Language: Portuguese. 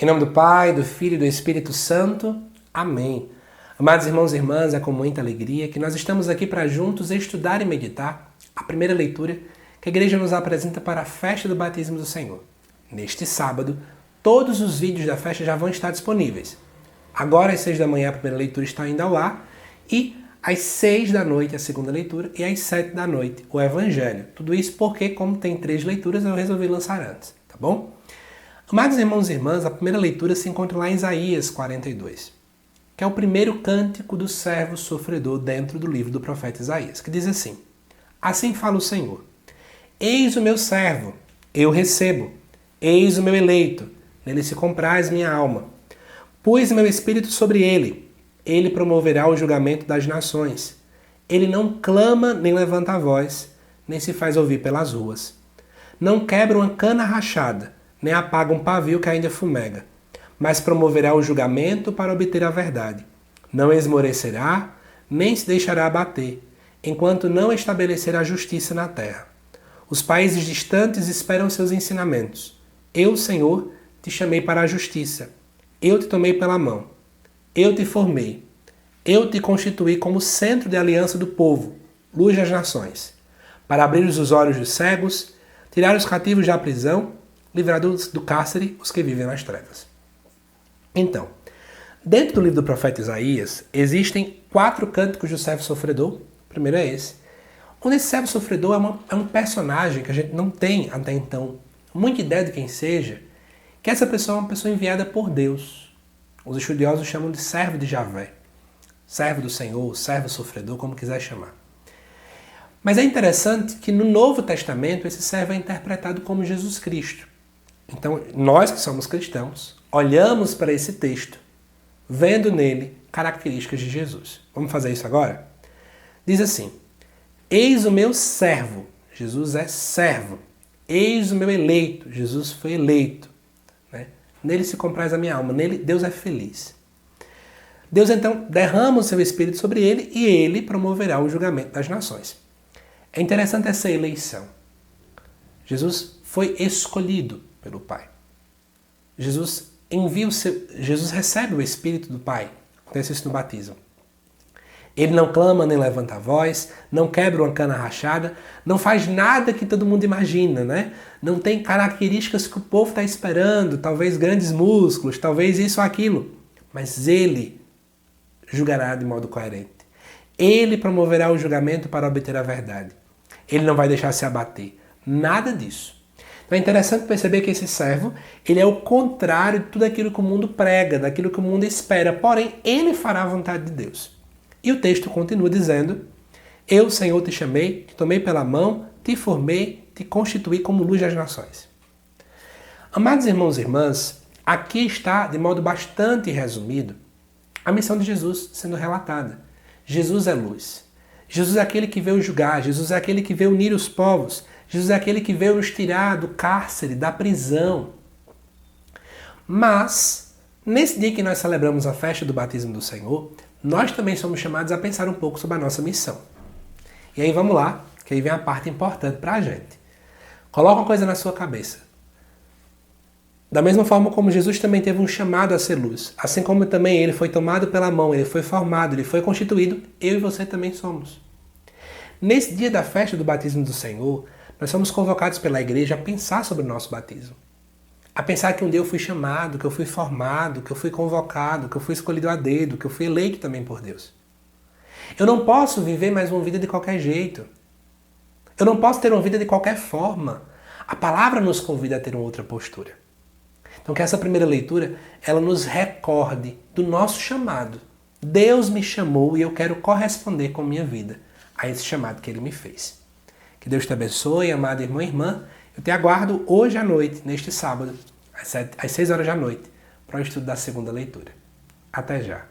Em nome do Pai, do Filho e do Espírito Santo. Amém. Amados irmãos e irmãs, é com muita alegria que nós estamos aqui para juntos estudar e meditar a primeira leitura que a igreja nos apresenta para a festa do batismo do Senhor. Neste sábado, todos os vídeos da festa já vão estar disponíveis. Agora às 6 da manhã a primeira leitura está indo ao ar e às 6 da noite a segunda leitura e às 7 da noite o Evangelho. Tudo isso porque, como tem 3 leituras, eu resolvi lançar antes, tá bom? Amados irmãos e irmãs, a primeira leitura se encontra lá em Isaías 42, que é o primeiro cântico do servo sofredor dentro do livro do profeta Isaías, que diz assim: Assim fala o Senhor, eis o meu servo, eu recebo, eis o meu eleito, nele se compraz minha alma. Pus meu espírito sobre ele, ele promoverá o julgamento das nações. Ele não clama nem levanta a voz, nem se faz ouvir pelas ruas. Não quebra uma cana rachada, nem apaga um pavio que ainda fumega, mas promoverá o julgamento para obter a verdade. Não esmorecerá, nem se deixará abater, enquanto não estabelecer a justiça na terra. Os países distantes esperam seus ensinamentos. Eu, Senhor, te chamei para a justiça. Eu te tomei pela mão. Eu te formei. Eu te constituí como centro de aliança do povo, luz das nações, para abrir os olhos dos cegos, tirar os cativos da prisão, livrar do cárcere os que vivem nas trevas. Então, dentro do livro do profeta Isaías, existem 4 cânticos do servo sofredor. O primeiro é esse. Onde esse servo sofredor é um personagem que a gente não tem até então muita ideia de quem seja, que essa pessoa é uma pessoa enviada por Deus. Os estudiosos chamam de servo de Javé, servo do Senhor, servo sofredor, como quiser chamar. Mas é interessante que no Novo Testamento esse servo é interpretado como Jesus Cristo. Então, nós que somos cristãos, olhamos para esse texto, vendo nele características de Jesus. Vamos fazer isso agora? Diz assim: Eis o meu servo, Jesus é servo. Eis o meu eleito, Jesus foi eleito. Né? Nele se compraz a minha alma, nele Deus é feliz. Deus então derrama o seu Espírito sobre ele e ele promoverá o julgamento das nações. É interessante essa eleição. Jesus foi escolhido pelo Pai. Jesus recebe o Espírito do Pai. Acontece isso no batismo. Ele não clama nem levanta a voz, não quebra uma cana rachada, não faz nada que todo mundo imagina, né? Não tem características que o povo está esperando, talvez grandes músculos, talvez isso ou aquilo. Mas ele julgará de modo coerente. Ele promoverá o julgamento para obter a verdade. Ele não vai deixar se abater. Nada disso. Então é interessante perceber que esse servo, ele é o contrário de tudo aquilo que o mundo prega, daquilo que o mundo espera. Porém, ele fará a vontade de Deus. E o texto continua dizendo: Eu, Senhor, te chamei, te tomei pela mão, te formei, te constituí como luz das nações. Amados irmãos e irmãs, aqui está, de modo bastante resumido, a missão de Jesus sendo relatada. Jesus é luz. Jesus é aquele que veio julgar. Jesus é aquele que veio unir os povos. Jesus é aquele que veio nos tirar do cárcere, da prisão. Mas, nesse dia que nós celebramos a festa do batismo do Senhor, nós também somos chamados a pensar um pouco sobre a nossa missão. E aí vamos lá, que aí vem a parte importante para a gente. Coloca uma coisa na sua cabeça. Da mesma forma como Jesus também teve um chamado a ser luz, assim como também ele foi tomado pela mão, ele foi formado, ele foi constituído, eu e você também somos. Nesse dia da festa do batismo do Senhor, nós somos convocados pela igreja a pensar sobre o nosso batismo. A pensar que um dia eu fui chamado, que eu fui formado, que eu fui convocado, que eu fui escolhido a dedo, que eu fui eleito também por Deus. Eu não posso viver mais uma vida de qualquer jeito. Eu não posso ter uma vida de qualquer forma. A palavra nos convida a ter uma outra postura. Então que essa primeira leitura, ela nos recorde do nosso chamado. Deus me chamou e eu quero corresponder com minha vida a esse chamado que Ele me fez. Que Deus te abençoe, amado irmão e irmã. Eu te aguardo hoje à noite, neste sábado, às 6 horas da noite, para o estudo da segunda leitura. Até já.